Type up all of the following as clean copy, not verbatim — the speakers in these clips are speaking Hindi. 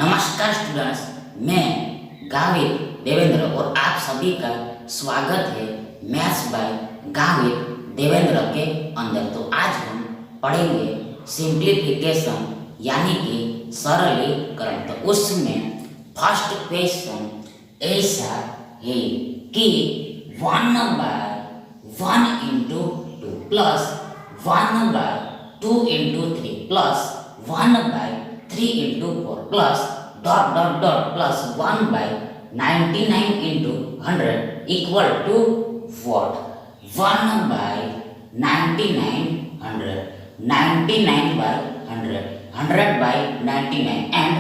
नमस्कार स्टूडेंट्स, मैं गावित देवेंद्र और आप सभी का स्वागत है मैथ्स बाय गावित देवेंद्र के अंदर। तो आज हम पढ़ेंगे सिंप्लीफिकेशन यानी कि सरलीकरण। तो उसमें फर्स्ट क्वेश्चन ऐसा है कि 1/1 into 2 plus 1/2 into 3 plus 1/3 into 4 plus ... plus 1/99 into 100 equal to what? 1/99 100, 99/100, 100/99 and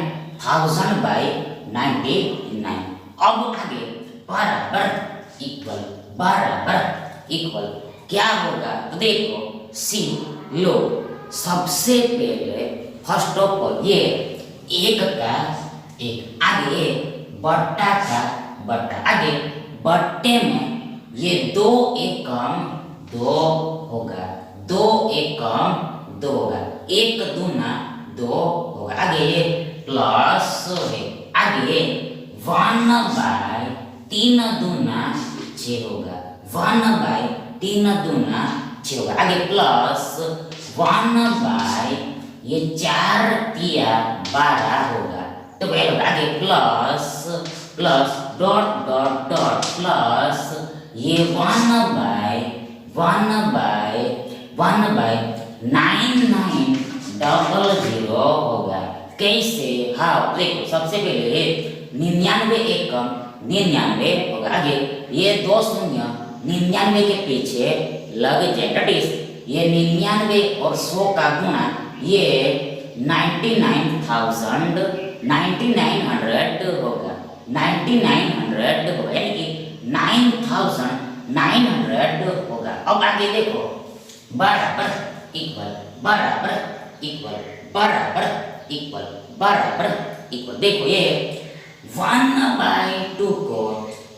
1000/99। अब आगे बराबर इक्वल क्या होगा? तो देखो सी लो, सबसे पहले फर्स्ट ऑफ ऑल ये एक का एक, आगे बट्टा का बट्टा, आगे बट्टे में ये 2 एकम 2 होगा, 2 एकम 2 होगा, 1 दूना 2 होगा, आगे ये प्लस है, आगे 1/3 दूना 6 होगा, 1/3 दूना 6 होगा, आगे प्लस 1/, ये 4 तिया 12 होगा, तो वह होगा आगे प्लस डॉट प्लस ये 1/9900 होगा। कैसे? हाँ देखो, सबसे पहले 99 एकम 99 होगा, आगे ये 2 शून्य 99 के पीछे लग जाए, दैट इज ये 99 और 100 का गुणा ये 9900 होगा, 9900 होगा, यानी कि 9900 होगा। अब आगे देखो बराबर इक्वल, देखो ये 1/2 को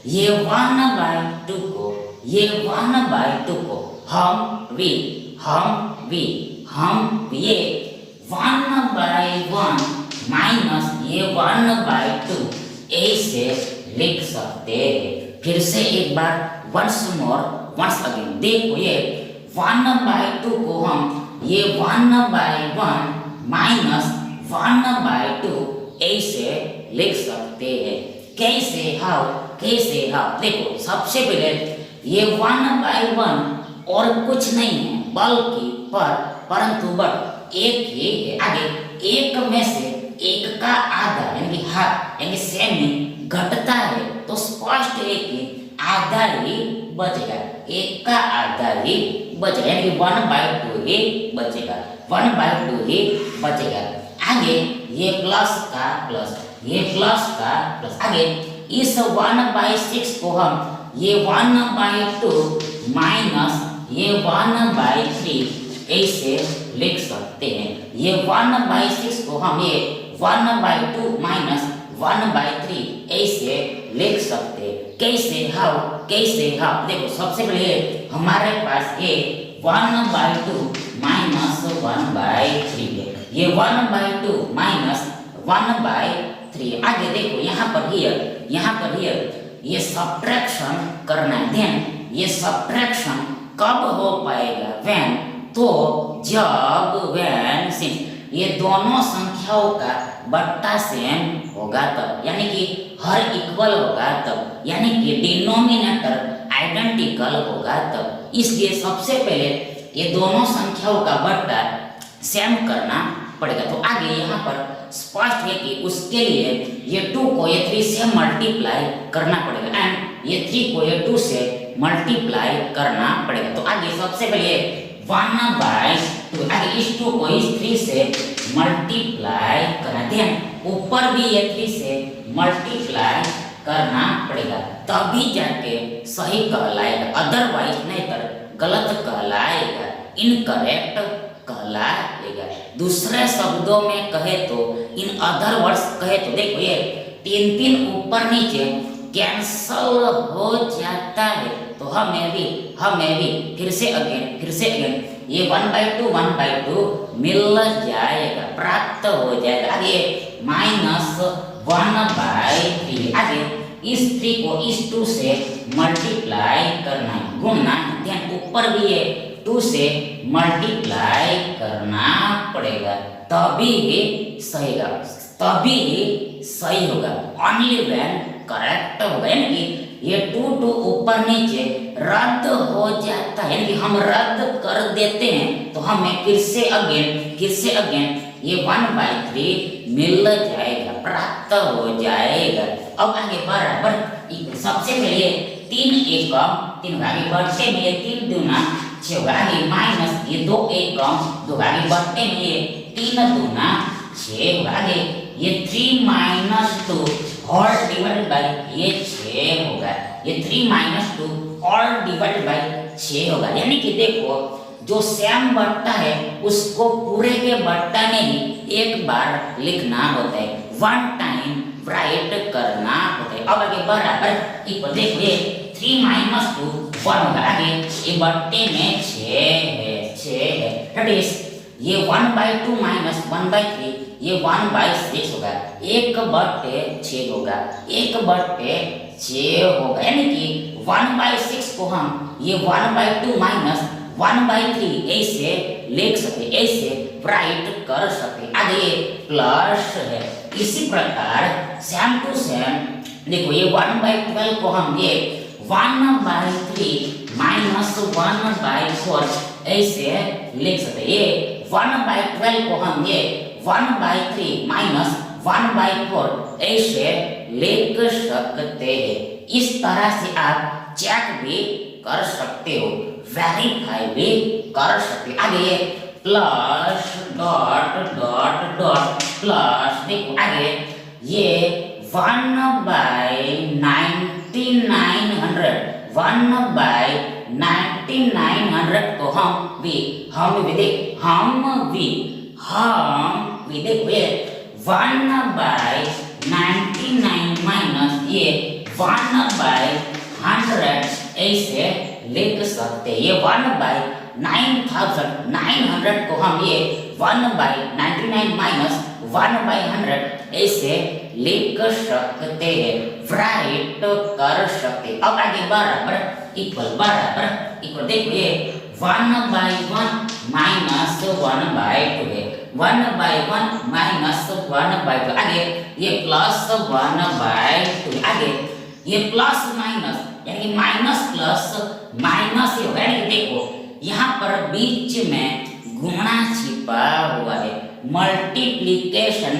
ये 1/2 को ये 1/2 को हम ये 1/1 माइनस ये 1/2 ऐसे लिख सकते हैं। फिर से एक बार वंस अगेन देखो, ये 1/2 को हम ये 1/1 माइनस 1/2 ऐसे लिख सकते हैं। कैसे? हाउ देखो, सबसे पहले ये 1/1 और कुछ नहीं है बल्कि परंतु बट एक ही है, आगे एक में से एक का आधा यानी हाफ यानी सेमी घटता है, तो स्पष्ट है कि आधा ही बचेगा, एक का आधा ही बचेगा, यानी कि 1/2 ही बचेगा, 1/2 ही बचेगा। आगे ये प्लस का प्लस, ये प्लस का प्लस, आगे इस 1/6 को हम ये 1/2 माइनस ये 1/3 ऐसे लिख सकते हैं। ये 1/6 को हम ये 1/2 माइनस 1/3 ऐसे लिख सकते हैं। कैसे? हाउ देखो, सबसे पहले हमारे पास ये 1/2 माइनस 1/3 है, ये 1/2 माइनस 1/3। आगे देखो यहाँ पर हियर ये सब्ट्रैक्शन करना है। देन ये सब्ट्रैक्शन कब हो पाएगा? व्हेन, तो जब सिंस ये दोनों संख्याओं का बट्टा सेम होगा तब, यानी कि हर इक्वल होगा तब, यानी कि डिनोमिनेटर आइडेंटिकल होगा तब। इसलिए सबसे पहले ये दोनों संख्याओं का बट्टा सेम करना पड़ेगा। तो आगे यहाँ पर स्पष्ट है कि उसके लिए ये 2 को ये 3 से मल्टीप्लाई करना पड़ेगा एंड ये 3 को ये 2 से मल्टीप्लाई करना पड़ेगा। तो आगे सबसे पहले 1/2, आगे इस 2 को इस 3 से मल्टीप्लाई करना, देन ऊपर भी ये 3 से मल्टीप्लाई करना पड़ेगा, तभी जाके सही कहलाएगा, अदरवाइज नहीं तो गलत कहलाएगा, इनकरेक्ट कहलाएगा। दूसरे शब्दों में कहे तो, इन अदर वर्ड्स कहे तो देखो ये 3 ऊपर नीचे कैंसल हो जाता है, तो हमें भी फिर से अगेन ये 1/2 मिल जाएगा, प्राप्त हो जाएगा। आगे -1/3, आगे इस 3 को इस 2 से मल्टीप्लाई करना है, गुणना, ध्यान ऊपर भी है 2 से मल्टीप्लाई करना पड़ेगा, तभी सही होगा। ओनली व्हेन करेक्ट होगा, यानी कि ये 2 ऊपर नीचे रद्द हो जाता है, यानी कि हम रद्द कर देते हैं तो हमें फिर से अगेन ये 1/3 मिल जाएगा, प्राप्त हो जाएगा। अब आगे बराबर सबसे पहले 3 एकम 3 भागे बढ़ते में ये 3 दूना 6 होगा, आगे माइनस ये 2 एकम 2 भागे बढ़ते में ये 3 दूना 6 होगा, आगे ये 3 - 2 होल डिवाइडेड बाय ये 6 होगा, ये 3 - 2 होल डिवाइडेड बाय 6 होगा। यानी कि देखो जो सेम बट्टा है उसको पूरे के बट्टा में ही एक बार लिखना होता है, वन टाइम राइट करना होता है। अब आगे बराबर इक्वल देखिए 3 - 2 1 होगा, आगे ये बट्टे में 6 है, दैट इज ये 1/2 - 1/3 ये 1/6 होगा, 1/6 होगा, 1/6 होगा, यानी कि 1/6 को हम ये 1/2 - 1/3 ऐसे लिख सकते, ऐसे राइट कर सकते। आगे प्लस है, इसी प्रकार सेम टू सेम देखो ये 1/12 को हम ये 1/3 - 1/4 ऐसे लिख सकते, ये 1/12 को हम ये 1/3 - 1/4 ऐसे लिख सकते हैं। इस तरह से आप चेक भी कर सकते हो, वेरीफाई भी कर सकते हो। आगे ये plus dot dot dot plus, देखो आगे ये 1/9900 को हम भी देखो ये 1/99 माइनस ये 1/100 ऐसे लिख सकते हैं। ये 1/9900 को हम ये 1/99 माइनस 1/100 ऐसे लिख सकते हैं, राइट कर सकते। अब आगे बराबर इक्वल देखो ये 1/1 माइनस 1/2 है, 1/1 माइनस 1/2, आगे ये प्लस 1/2, आगे ये प्लस माइनस यानी कि माइनस प्लस माइनस ही होगा, यानी कि देखो यहाँ पर बीच में गुणा छिपा हुआ है, मल्टीप्लिकेशन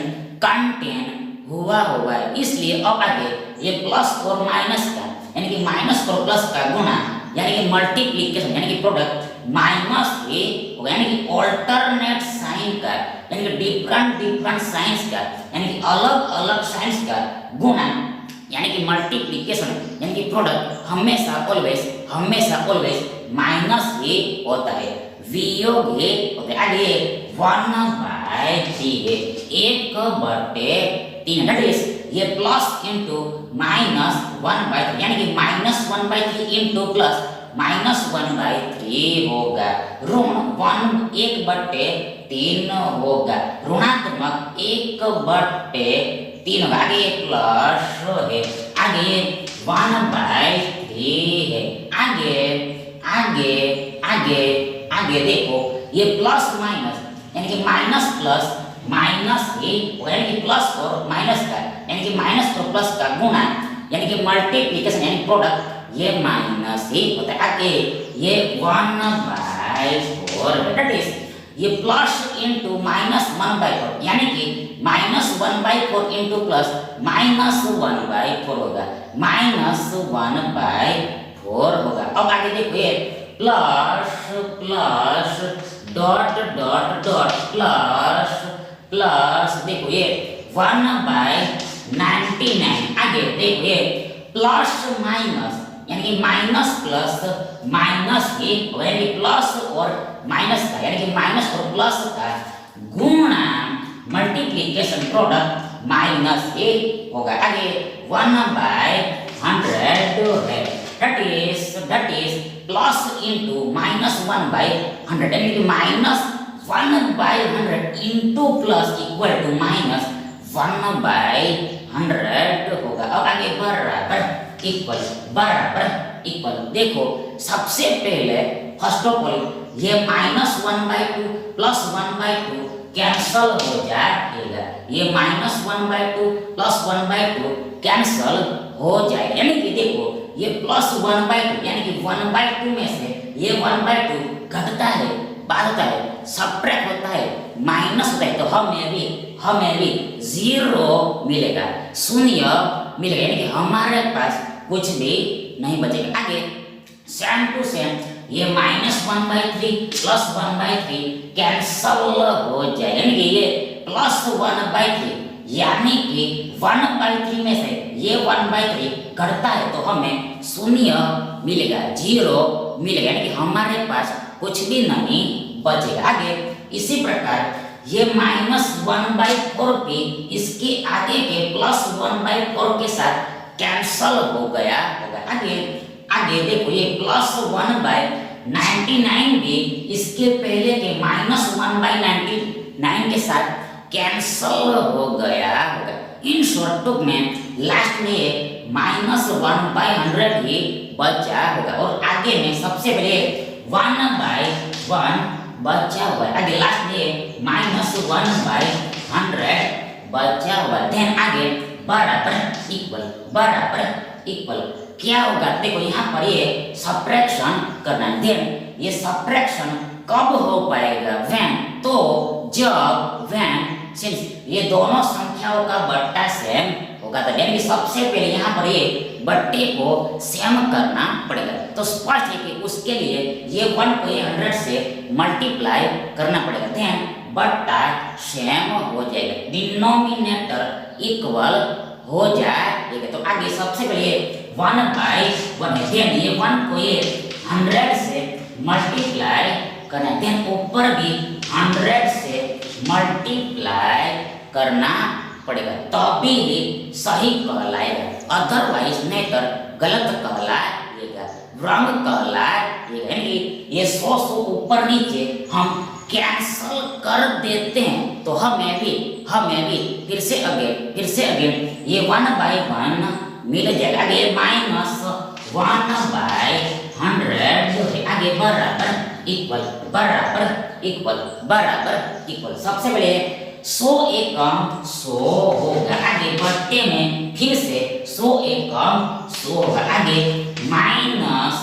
कंटेन हुआ है, इसलिए अब आगे ये प्लस और माइनस का यानी कि माइनस और प्लस का गुणा यानी कि मल्टीप्लिकेशन यानी कि प्रोडक्ट माइनस ए होगा, यानी कि ऑल्टरनेट साइन का यानी कि डिफरेंट साइंस का यानी कि अलग अलग साइंस का गुणा यानी कि मल्टीप्लिकेशन यानी कि प्रोडक्ट हमेशा ऑलवेज माइनस ए होता है, वियोग ए होता है। आगे 1/3 है, 1/3 दैट इज ये प्लस इंटू माइनस 1/3 यानी कि माइनस 1/3 इंटू प्लस माइनस 1/3 होगा, ऋण 1/3 होगा, ऋणात्मक 1/3 होगा, आगे प्लस है, आगे 1/3 है, आगे देखो ये प्लस माइनस यानी कि माइनस प्लस माइनस यानी कि प्लस और माइनस का यानी कि माइनस और प्लस का गुणा यानी कि मल्टीप्लिकेशन यानी प्रोडक्ट ये माइनस ही होता है। आगे ये 1/4 दैट इज ये प्लस इंटू माइनस 1/4 यानी कि माइनस 1/4 इंटू प्लस माइनस 1/4 होगा, माइनस 1/4 होगा। अब आगे देखो ये plus dot dot dot plus देखो ये 1/99, आगे देखो ये प्लस माइनस यानी कि माइनस प्लस माइनस यानी कि प्लस और माइनस का यानी कि माइनस और प्लस का गुणा मल्टीप्लिकेशन प्रोडक्ट माइनस ए होगा, आगे 1/100 है, that is plus into minus 1 by 100 यानी कि minus 1 by 100 into plus equal to minus 1 by 100 होगा। अब आगे बराबर इक्वल देखो सबसे पहले फर्स्ट ऑफ ऑल ये माइनस 1/2 प्लस 1/2 कैंसल हो जाएगा, ये माइनस 1/2 प्लस 1/2 कैंसल हो जाएगा, यानी कि देखो ये प्लस 1/2 यानी कि 1/2 में से ये 1/2 घटता है, बढ़ता है, सब्ट्रैक्ट होता है, माइनस होता है, तो हमें भी 0 मिलेगा, शून्य मिलेगा, यानी कि हमारे पास कुछ भी नहीं बचेगा। आगे सेम टू सेम ये माइनस 1/3 प्लस 1/3 कैंसल हो जाए, यानी कि ये प्लस 1/3 यानी कि 1/3 में से ये 1/3 घटता है तो हमें शून्य मिलेगा, 0 मिलेगा, यानी कि हमारे पास कुछ भी नहीं बचेगा। आगे इसी प्रकार ये माइनस 1/4 भी इसके आगे के प्लस 1/4 के साथ कैंसल हो गया होगा। आगे देखो ये प्लस 1/99 भी इसके पहले के माइनस 1/99 के साथ कैंसल हो गया होगा। इन शॉर्ट टुक में लास्ट में माइनस 1/100 ही बचा होगा और आगे में सबसे पहले 1/1 बचा हुआ है, आगे लास्ट में माइनस 1/100 बचा हुआ है। देन आगे बराबर इक्वल क्या होगा, देखो यहाँ पर ये सब्ट्रैक्शन करना है। देन ये सब्ट्रैक्शन कब हो पाएगा, व्हेन, तो जब व्हेन सिंस ये दोनों संख्याओं का बट्टा सेम होगा, तो यानी कि सबसे पहले यहाँ पर ये बट्टे को सेम करना पड़ेगा, तो स्पष्ट है कि उसके लिए ये 1 को 100 से मल्टीप्लाई करना पड़ेगा। देन बट्टा सेम हो जाएगा, डिनोमिनेटर इक्वल हो जाएगा, तो आगे सबसे पहले 1/1 है, देन ये 1 को ये 100 से मल्टीप्लाई करना है, देन ऊपर भी 100 से मल्टीप्लाई करना पड़ेगा, तभी सही कहलाएगा, अदरवाइज नहीं तो गलत कहलाएगा, रंग कहलाएगा, यानी ये 100 ऊपर नीचे हम कैंसल कर देते हैं तो हमें भी फिर से अगेन ये 1/1 मिल जाएगा। आगे माइनस 1/100 आगे बराबर इक्वल सबसे पहले 100 एकम 100 होगा, आगे बट्टे में फिर से 100 एकम 100 होगा, आगे माइनस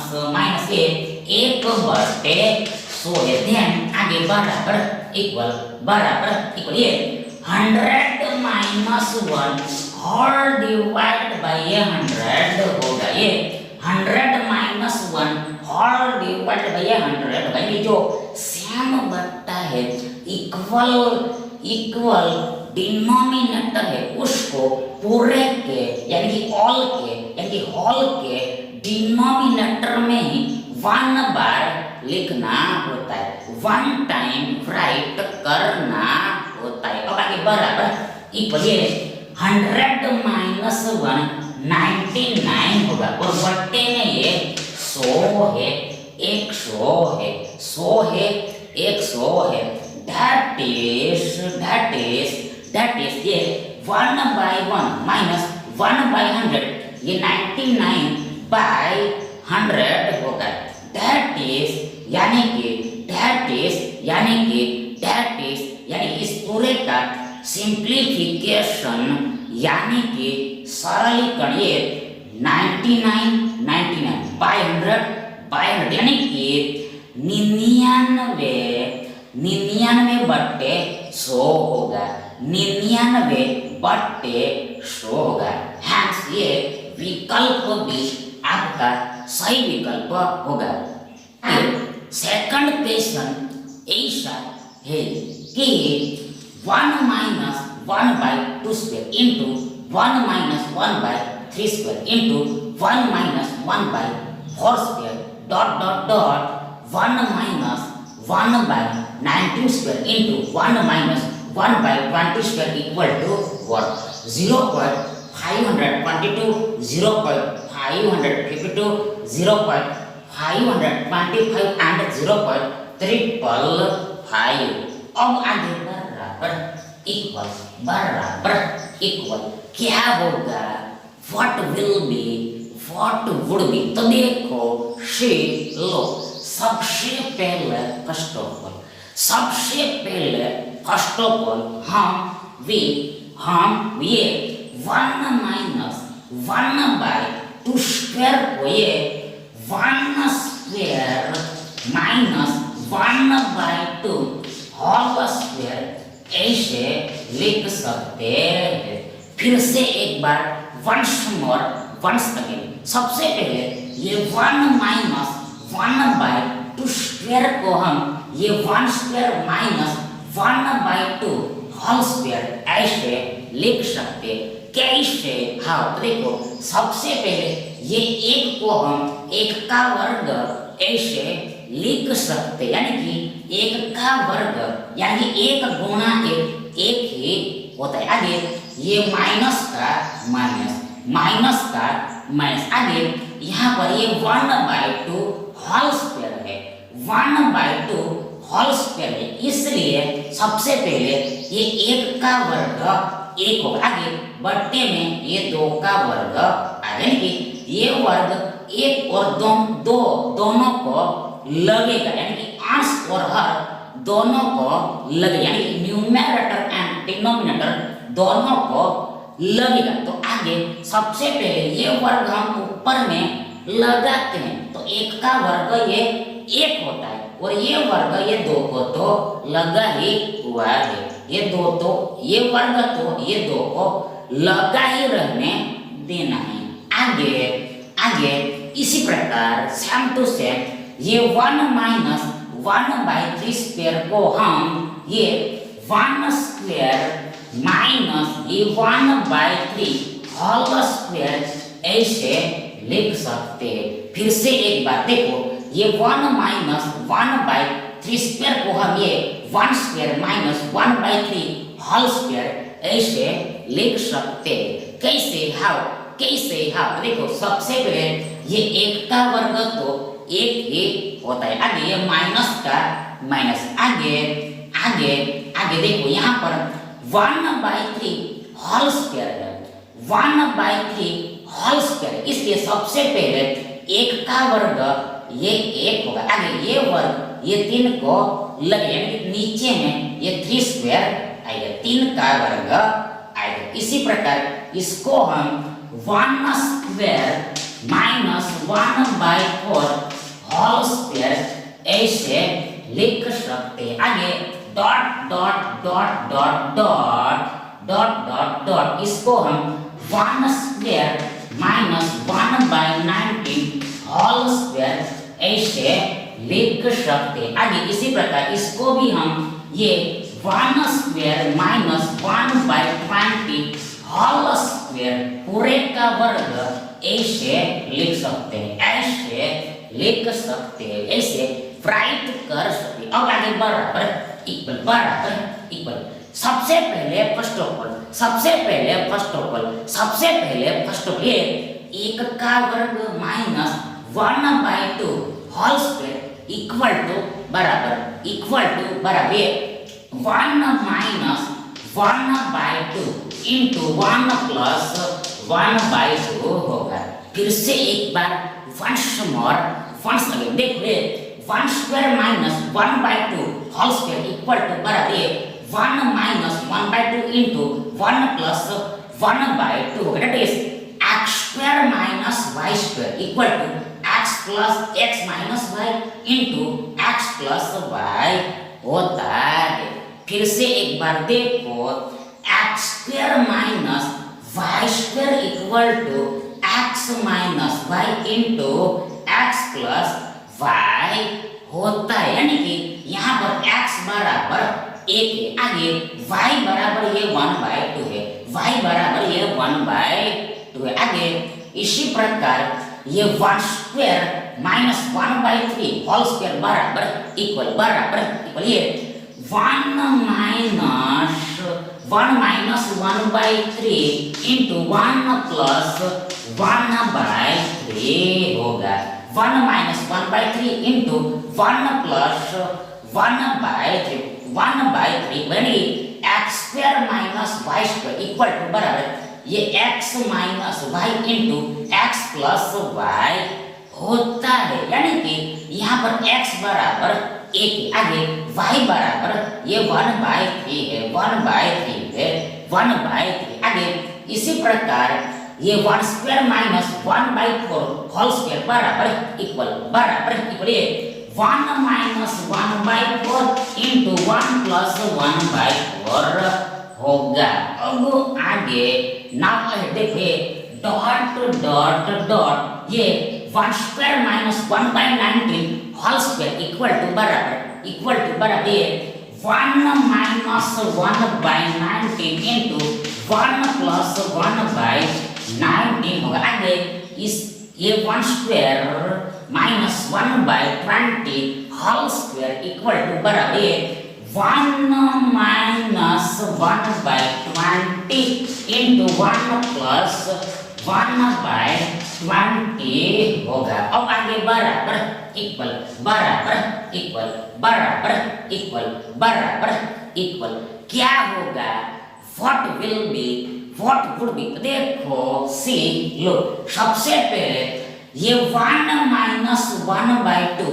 ये 1/100 है, देन आगे बराबर इक्वल ये 100 माइनस 1 और डिवाइड बाय 100 होगा, ये 100 माइनस 1 और डिवाइड बाय 100 भाई जो सेम बट्टा है इक्वल डिनोमिनेटर है उसको पूरे के यानी कि ऑल के डिनोमिनेटर में ही 1 बार लिखना होता है, 1 टाइम राइट करना होता है। अब आगे बराबर इक्वल ये 100 माइनस 1 99 होगा और बट्टे में ये 100 है 100 है that is ये 1/1 माइनस 1/100 ये 99/100 होगा, that is यानी इस पूरे का सिंप्लीफिकेशन यानी कि सरलीकरण ये 99/100 यानी कि 99/100 होगा, 99/100 होगा। हैंस ये विकल्प भी आपका सही विकल्प होगा। सेकंड क्वेश्चन ऐसा है कि 1 minus 1/2 square into 1 minus 1/3 square into 1 minus 1/4 square dot 1 minus 1/19 square into 1 minus 1/20 square equal to 0.5 522, 0.552, 0.525 and 0.555. अब आगे बराबर इक्वल क्या होगा, what will be, what would be. तो देखो शी लो, सबसे पहले फर्स्ट ऑफ ऑल हम ये 1 माइनस 1 बाय 2 स्क्वायर को ये 1 square minus 1 by 2 whole square ऐसे लिख सकते हैं। फिर से एक बार वंस अगेन, सबसे पहले ये 1 माइनस 1 बाय 2 स्क्वायर को हम ये 1 square minus 1 by 2 whole square ऐसे लिख सकते। कैसे? हाँ, देखो सबसे पहले ये एक को हम एक का वर्ग ऐसे लिख सकते, यानी कि एक का वर्ग यानी एक गुणा एक ही होता है। आगे ये माइनस का माइनस, आगे यहाँ पर ये 1 बाय 2 होल स्क्वायर है, 1 बाय 2 होल स्क्वायर है, इसलिए सबसे पहले ये एक का वर्ग एक होगा। आगे बट्टे में ये 2 का वर्ग आगे, ये वर्ग एक और दोनों को लगेगा, यानी कि अंश और हर दोनों को लगेगा, यानी कि न्यूमरेटर एंड डिनोमिनेटर दोनों को लगेगा। तो आगे सबसे पहले ये वर्ग हम ऊपर में लगाते हैं, तो एक का वर्ग ये एक होता है और ये वर्ग ये 2 को तो लगा ही हुआ है, ये 2 तो ये वर्ग तो ये 2 को लगा ही रहने देना है। आगे इसी प्रकार सेम टू सेम ये 1 माइनस 1 बाय 3 स्क्वायर को हम ये 1 स्क्वायर माइनस ये 1 बाय 3 होल स्क्वायर ऐसे लिख सकते हैं। फिर से एक बार देखो, ये 1 माइनस 1 बाय 3 स्क्वायर को हम ये 1 square minus 1 by 3 whole square ऐसे लिख सकते। कैसे? हाउ? देखो सबसे पहले ये एक का वर्ग तो एक ही होता है, आगे ये माइनस का माइनस, आगे देखो यहाँ पर 1 बाय 3 होल स्क्वायर है, 1 बाय 3 होल स्क्वायर, इसलिए सबसे पहले एक का वर्ग ये एक होगा, आगे ये वर्ग ये 3 को लगे, यानी नीचे में ये 3 स्क्वायर आएगा, 3 का वर्ग आएगा। इसी प्रकार इसको हम 1 square minus 1 by 4 whole square ऐसे लिख सकते हैं। आगे डॉट इसको हम 1 square minus 1 by 19 whole square ऐसे लिख सकते हैं। आगे इसी प्रकार इसको भी हम ये 1 square minus 1 by 20 whole square पूरे का वर्ग ऐसे लिख सकते हैं, ऐसे राइट कर सकते। अब आगे बराबर इक्वल। सबसे पहले फर्स्ट ऑफ ऑल ये एक का वर्ग minus 1 by 2 whole square equal to बराबर 1 minus 1 by 2 into 1 plus 1 by 2 होगा। फिर से एक बार वंस अगेन देखिए, 1 square minus 1 by 2 whole square equal to बराबर 1 minus 1 by 2 into 1 plus 1 by 2 होगा। That is x square minus y square equal to x plus x minus y into x plus y होता है। फिर से एक बार देखो, x square minus y square equal to x minus y into x plus y होता है, यानी कि यहाँ पर x बराबर 1 है, आगे y बराबर ये 1 बाय 2 है, y बराबर ये 1 बाय 2 है। आगे इसी प्रकार ये 1 square minus 1 by 3 whole square बराबर इक्वल ये 1 माइनस 1 माइनस 1/3 इंटू 1 प्लस 1/3 होगा। 1 माइनस 1/3 इंटू 1 प्लस 1/3 यानी x square minus y square equal to बराबर ये x minus y into x plus y होता है। यानी कि यहाँ पर x बराबर एक आगे y बराबर ये 1/3 है 1/3 है 1/3 आगे। इसी प्रकार ये 1 स्क्वायर माइनस 1/4 होल स्क्वायर बराबर इक्वल ये 1 माइनस 1/4 इंटू 1 प्लस 1/4 होगा। अब आगे नाउ देखिए डॉट डॉट डॉट ये 1 square minus 1/19 whole square equal to बराबर ये 1 माइनस 1/19 इंटू 1 प्लस 1/19 होगा। आगे इस ये 1 square minus 1/20 whole square equal to बराबर ये 1 माइनस 1/20 इंटू 1 प्लस 1/20 होगा। अब आगे बराबर इक्वल क्या होगा? व्हाट वुड बी देखो सी लो सबसे पहले ये 1 माइनस 1/2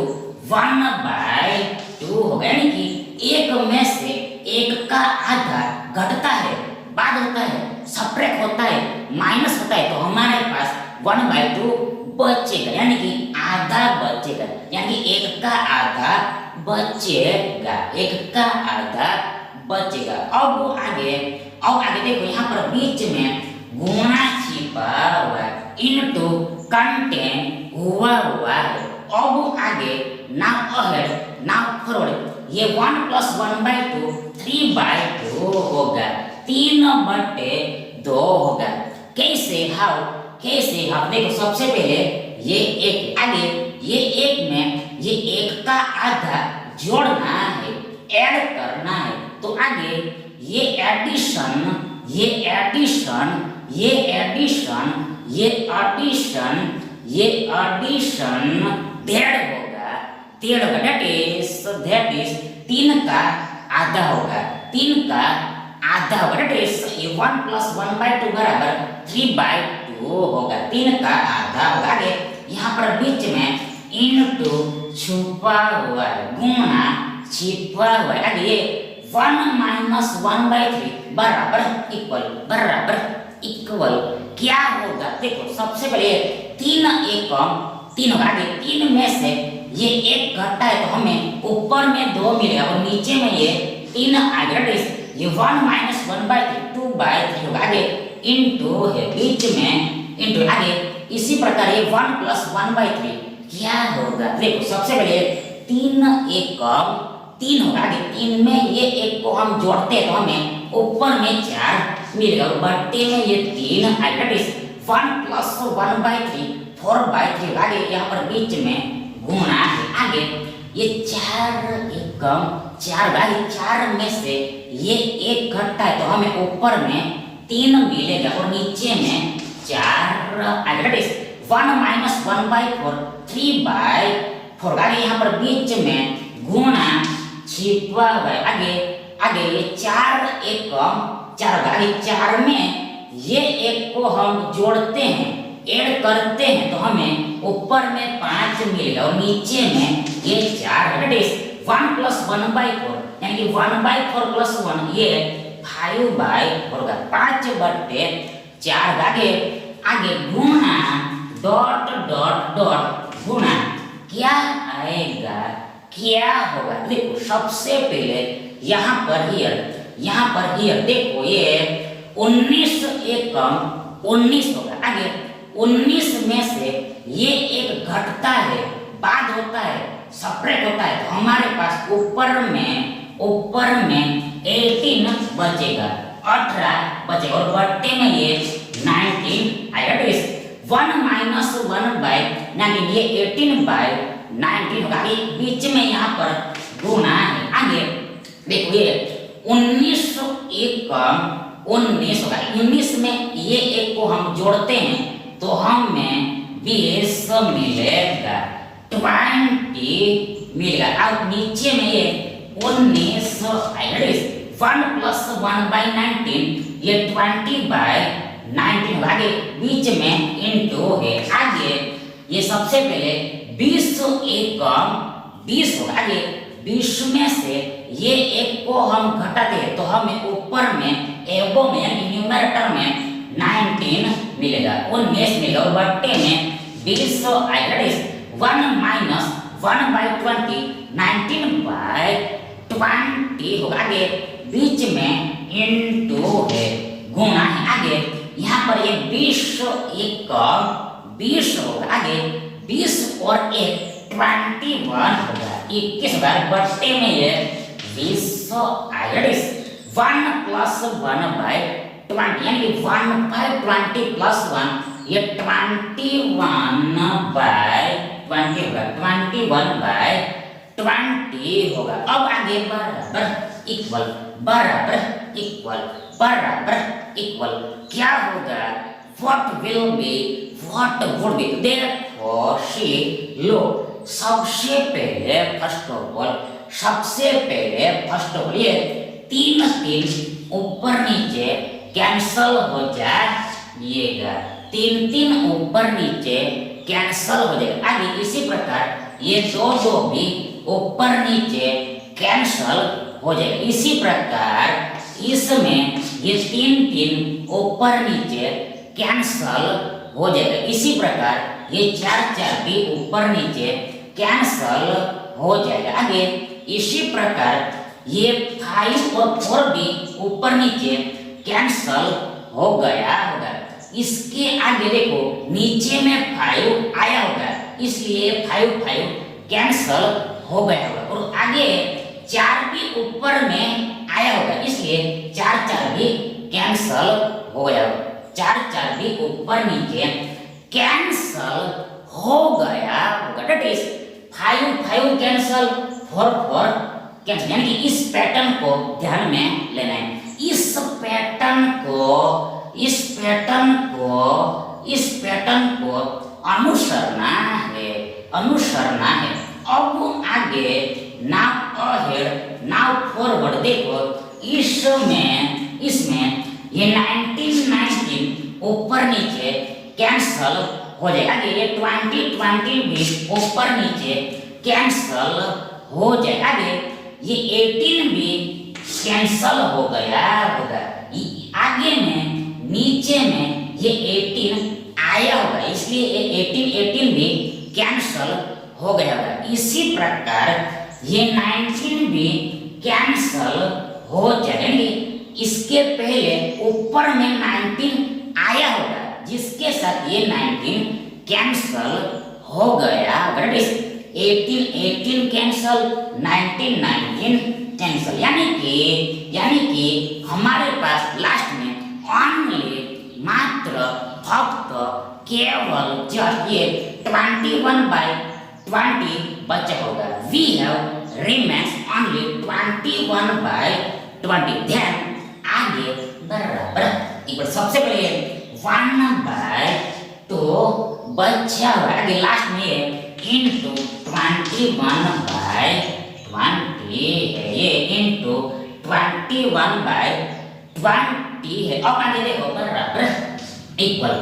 होगा। यानी कि एक में से एक का आधा घटता है, बाद होता है, सब्ट्रैक्ट होता है, माइनस होता है, तो हमारे पास 1/2 बचेगा। यानी कि आधा बचेगा, यानी एक का आधा बचेगा। अब आगे देखो यहाँ पर बीच में गुणा छिपा हुआ है, इनटू कंटेंट हुआ है। अब आगे नाउ अहेड नाउ फॉरवर्ड ये 1 प्लस 1/2 3/2 होगा, 3/2 होगा। कैसे हाउ देखो सबसे पहले ये एक आगे ये एक में ये एक का आधा जोड़ना है, ऐड करना है, तो आगे ये एडिशन डेढ़ होगा। दैट इज 3 का आधा होगा, 3 का आधा होगा। दैट इज 1 प्लस 1/2 बराबर 3/2 होगा, 3 का आधा होगा। आगे यहाँ पर बीच में इनटू छुपा हुआ है, गुणा छिपा हुआ है। आगे 1 माइनस 1/3 बराबर इक्वल क्या होगा? देखो सबसे पहले 3 एकम 3 होगा। आगे 3 में से ये एक घटा है तो हमें ऊपर में 2 मिलेगा और नीचे में ये 3 आएगा। ये 1 माइनस 1/3 2/3 होगा। आगे इंटू है बीच में इंटू आगे इसी प्रकार ये 1 प्लस 1/3 क्या होगा? देखो सबसे पहले 3 एकम 3 होगा। आगे 3 में ये एक को हम जोड़ते हैं तो हमें ऊपर में 4 मिलेगा और बट्टे में ये 3 आएगा। 1 प्लस 1/3 4/3 होगा। आगे यहाँ पर बीच में गुणा है। आगे ये 4 एकम 4 भाई 4 में से ये एक घटता है तो हमें ऊपर में 3 मिलेगा और नीचे में 4 आएगा। 1 माइनस 1/4 3/4। आगे यहाँ पर बीच में गुणा छिपा हुआ है। आगे ये 4 एकम 4 आगे 4 में ये एक को हम जोड़ते हैं, ऐड करते हैं तो हमें ऊपर में 5 मिलेगा और नीचे में ये 4 है। 1 प्लस 1/4 यानी कि 1/4 प्लस 1 ये 5/4 होगा, 5/4। आगे गुणा डॉट गुणा क्या आएगा? क्या होगा? देखो सबसे पहले यहाँ पर हियर देखो ये 19 एकम 19 होगा। आगे 19 में से ये एक घटता है, बाद होता है, सब्ट्रैक्ट होता है तो हमारे पास ऊपर में 18 बचेगा, 18 बचेगा और बट्टे में ये 19 आएगा। 1 माइनस 1/19 ये 18/19 होगा। बीच में यहाँ पर गुणा है। आगे देखो ये 19 एकम 19 होगा। 19 में ये एक को हम जोड़ते हैं तो हमें 20 मिलेगा, 20 मिलेगा। अब नीचे में ये 19 1 प्लस 1/19 ये 20/19 होगा। आगे बीच में इंटू है। आगे ये सबसे पहले 20 एकम 20 होगा। आगे 20 में से ये एक को हम घटाते हैं तो हमें ऊपर में एबो में यानी न्यूमरेटर में 19 मिलेगा, 19 मिलेगा। और बट्टे में 20 1 माइनस 1/20 19/20 होगा। आगे बीच में इंटू है, गुणा है। आगे यहाँ पर ये 20 एकम 20 होगा। आगे 20 और 1 21 होगा, 21 होगा। बट्टे में ये 20 1 प्लस 1/20 यानी कि 1/20 प्लस 1 ये 21/20 होगा, 21/20 होगा। अब आगे बराबर इक्वल बराबर इक्वल बराबर इक्वल क्या होगा? What will be? What would be? Therefore, she look. सबसे पहले फर्स्ट ऑफ ऑल ये 3 ऊपर नीचे कैंसल हो जाएगा, 3 ऊपर नीचे कैंसल हो जाएगा। आगे इसी प्रकार ये 2 भी ऊपर नीचे कैंसल हो जाएगा। इसी प्रकार इसमें ये 3 ऊपर नीचे कैंसल हो जाएगा। इसी प्रकार ये 4 भी ऊपर नीचे कैंसल हो जाएगा। आगे इसी प्रकार ये 5 और 4 भी ऊपर नीचे कैंसल हो गया होगा। इसके आगे देखो नीचे में 5 आया होगा, इसलिए 5 कैंसल हो गया होगा। और आगे 4 भी ऊपर में आया होगा, इसलिए 4 भी कैंसल हो गया होगा। 4 भी ऊपर नीचे कैंसल हो गया होगा। दैट इज 5 कैंसल 4 कैंसल, यानी कि इस पैटर्न को ध्यान में लेना है। इस पैटर्न को अनुसरना है। अब आगे नाउ अहेड नाउ फॉरवर्ड देखो, इसमें ये 19 ऊपर नीचे कैंसल हो जाएगा। आगे ये 20 भी ऊपर नीचे कैंसल हो जाएगा। आगे ये 18 भी कैंसल हो गया होगा। आगे में नीचे में ये 18 आया होगा, इसलिए ये 18 भी कैंसल हो गया होगा। इसी प्रकार ये 19 भी कैंसल हो जाएंगे। इसके पहले ऊपर में 19 आया होगा, जिसके साथ ये 19 कैंसल हो गया होगा। 18 कैंसल, 19 कैंसल, यानी कि हमारे पास लास्ट में ओनली मात्र फक्त केवल जब ये 21/20 बचा होगा। We have remains only 21/20। ध्यान आगे बराबर इक्वल, सबसे पहले 1/2 बचा हुआ, आगे लास्ट में इंटू 21/20 है, ये इंटू 21/20 है। अब आगे देखो बराबर इक्वल।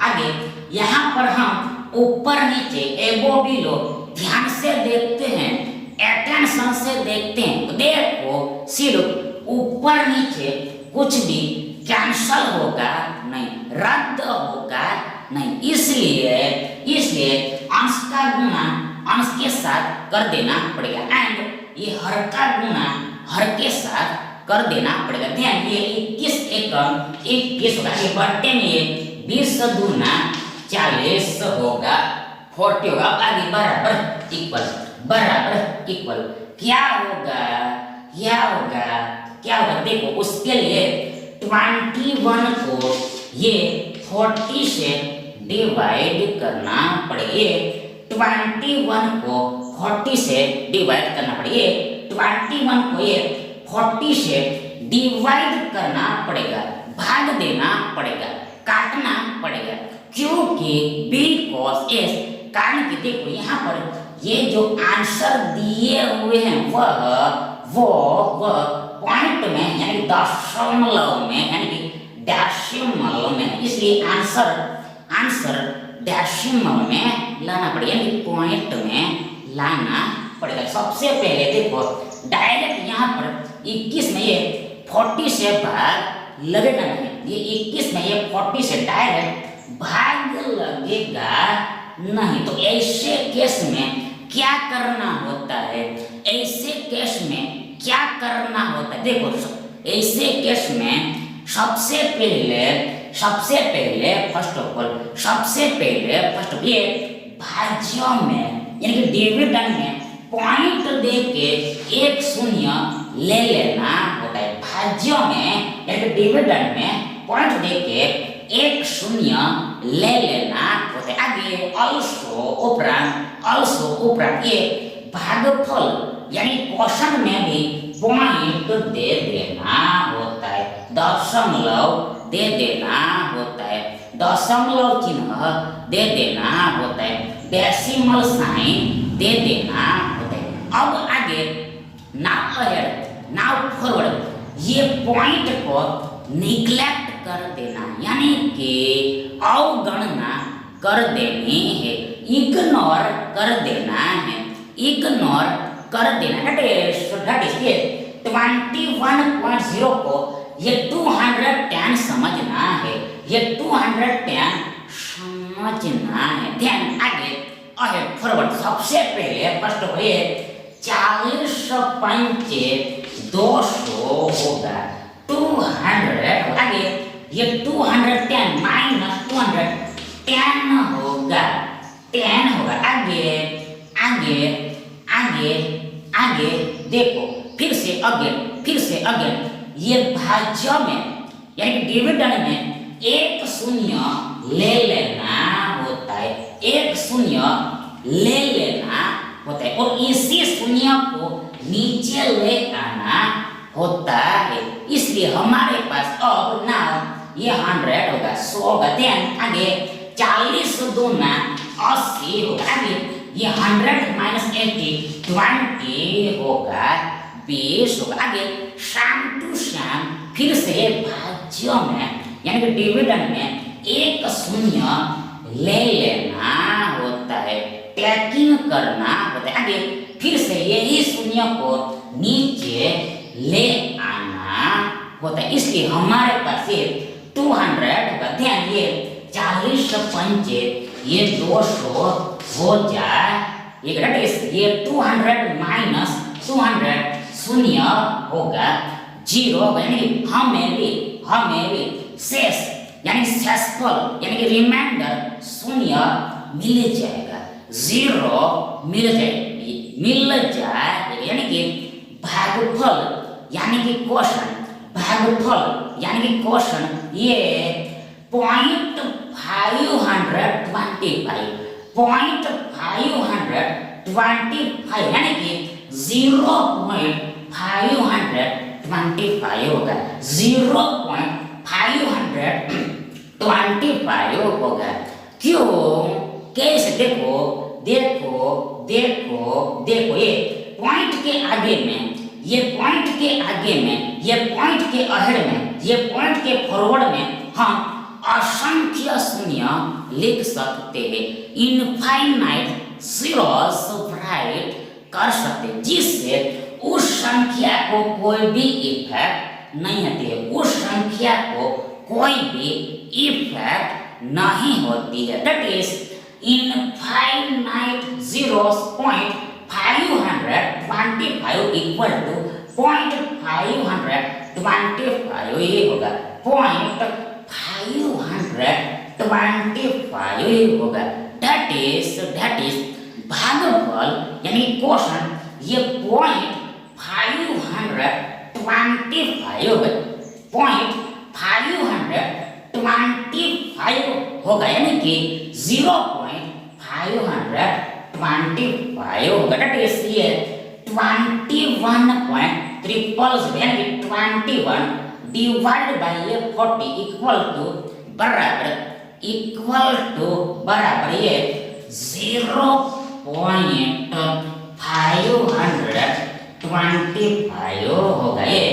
आगे यहाँ पर हम ऊपर नीचे एबो बिलो ध्यान से देखते हैं, अटेंशन से देखते हैं, तो देखो सिर्फ ऊपर नीचे कुछ भी कैंसल होगा नहीं, रद्द होगा नहीं। इसलिए अंश का गुणा अंश के साथ कर देना पड़ेगा, एंड ये हर का गुणा हर के साथ कर देना पड़ेगा। ध्यान, ये 21 एकम 21 होगा। ये बट्टे में ये 20 दूना 40 होगा, 40 होगा। आगे बराबर इक्वल क्या होगा देखो, उसके लिए 21 को ये 40 से डिवाइड करना पड़ेगा। 21 को 40 से डिवाइड करना पड़ेगा। 21 को ये 40 से डिवाइड करना पड़ेगा, भाग देना पड़ेगा, काटना पड़ेगा। क्योंकि बिकॉज एस, कारण कि देखो यहाँ पर ये जो आंसर दिए हुए हैं वो पॉइंट में यानी दशमलव में यानी कि डेसिमल में, इसलिए आंसर डेसिमल में लाना पड़ेगा यानी पॉइंट में लाना पड़ेगा। सबसे पहले देखो डायरेक्ट यहाँ पर 21 में ये 40 से भाग लगेगा नहीं, ये 21 में ये 40 से डायरेक्ट भाग लगेगा नहीं। तो ऐसे केस में क्या करना होता है, ऐसे केस में क्या करना होता है, देखो ऐसे केस में सबसे पहले फर्स्ट ऑफ ऑल ये भाज्यों में यानी कि डिविडेंड में पॉइंट दे के एक शून्य ले लेना होता है। भाज्यों में यानी कि डिविडेंड में पॉइंट दे के एक शून्य ले लेना होता है। आगे ऑल्सो उपरांत ये भागफल यानी क्वेश्चन में भी पॉइंट दे देना होता है, दशमलव दे देना होता है, दशमलव चिन्ह दे देना होता है, डेसिमल साइन दे देना होता है। अब आगे नाउ अहेड नाउ फॉरवर्ड ये पॉइंट को निग्लेक्ट कर देना यानी कि अवगणना कर देनी है, इग्नोर कर देना है, इग्नोर कर देना। दैट इज ये 21.0 को ये 210 समझना है, ये 210 समझना है। ध्यान आगे अहेड फॉरवर्ड सबसे पहले फर्स्ट ऑफ ये 40 पंचे 200 होगा 200, आगे ये 210 माइनस 210 होगा 10 होगा। आगे देखो फिर से अगेन ये भाज्य में यानी कि डिविडेंड में एक शून्य ले लेना होता है, एक शून्य ले लेना होता है और इसी शून्य को नीचे ले आना होता है। इसलिए हमारे पास अब ना ये 100 होगा 100 होगा। देन आगे 40 दूना 80 होगा। आगे ये 100 माइनस 80 20 होगा 20 होगा। आगे शाम टू शाम फिर से भाज्यों में यानी कि डिविडेंड में एक शून्य ले लेना होता है, टैकिंग करना होता है। आगे फिर से यही शून्य को नीचे ले आना होता है। इसलिए हमारे पास ये 200 होगा। ध्यान ये 40 पंचे ये 200 हो जाए, ये 200 माइनस 200 शून्य होगा 0 होगा। यानी हमें भी शेष यानी शेषफल यानी कि रिमाइंडर शून्य मिल जाएगा, 0 मिल जाए यानी कि भागफल यानी कि क्वेश्चन ये 0.525 यानी कि 0.525 होगा, 0.525 होगा। क्यों कैसे देखो ये पॉइंट के आगे में ये पॉइंट के अहेड में ये पॉइंट के फॉरवर्ड में हम असंख्य शून्य लिख सकते हैं, इनफाइनाइट जीरोस राइट कर सकते हैं, जिससे उस संख्या को कोई भी इफेक्ट नहीं होती है, उस संख्या को कोई भी इफेक्ट नहीं होती है। That is infinite zeros 0.525 equal to 0.525 ये होगा 0.525 होगा। दैट इज भागफल यानी क्वेश्चन ये 0.525 होगा, 0.525 होगा यानी कि 0.525 होगा। दैट इज ये 21.0 ट्रिपल यानी 21 डिवाइड बाय ये 40 इक्वल टू बराबर ये 0.525 होगा। ये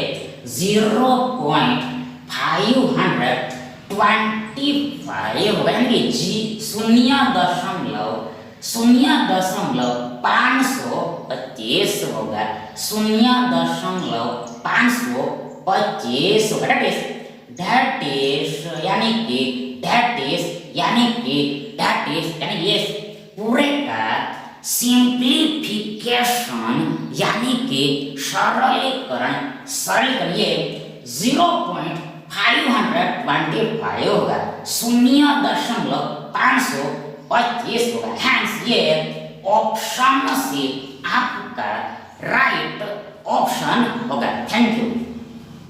0.525 होगा यानी कि जी 0.525 होगा, 0.525 होगा। दैट इज यानी कि ये पूरे का सिंप्लीफिकेशन यानी कि सरलीकरण ये 0.525 होगा, 0.525 होगा। हैंस ये ऑप्शन सी आपका राइट ऑप्शन होगा। Thank you.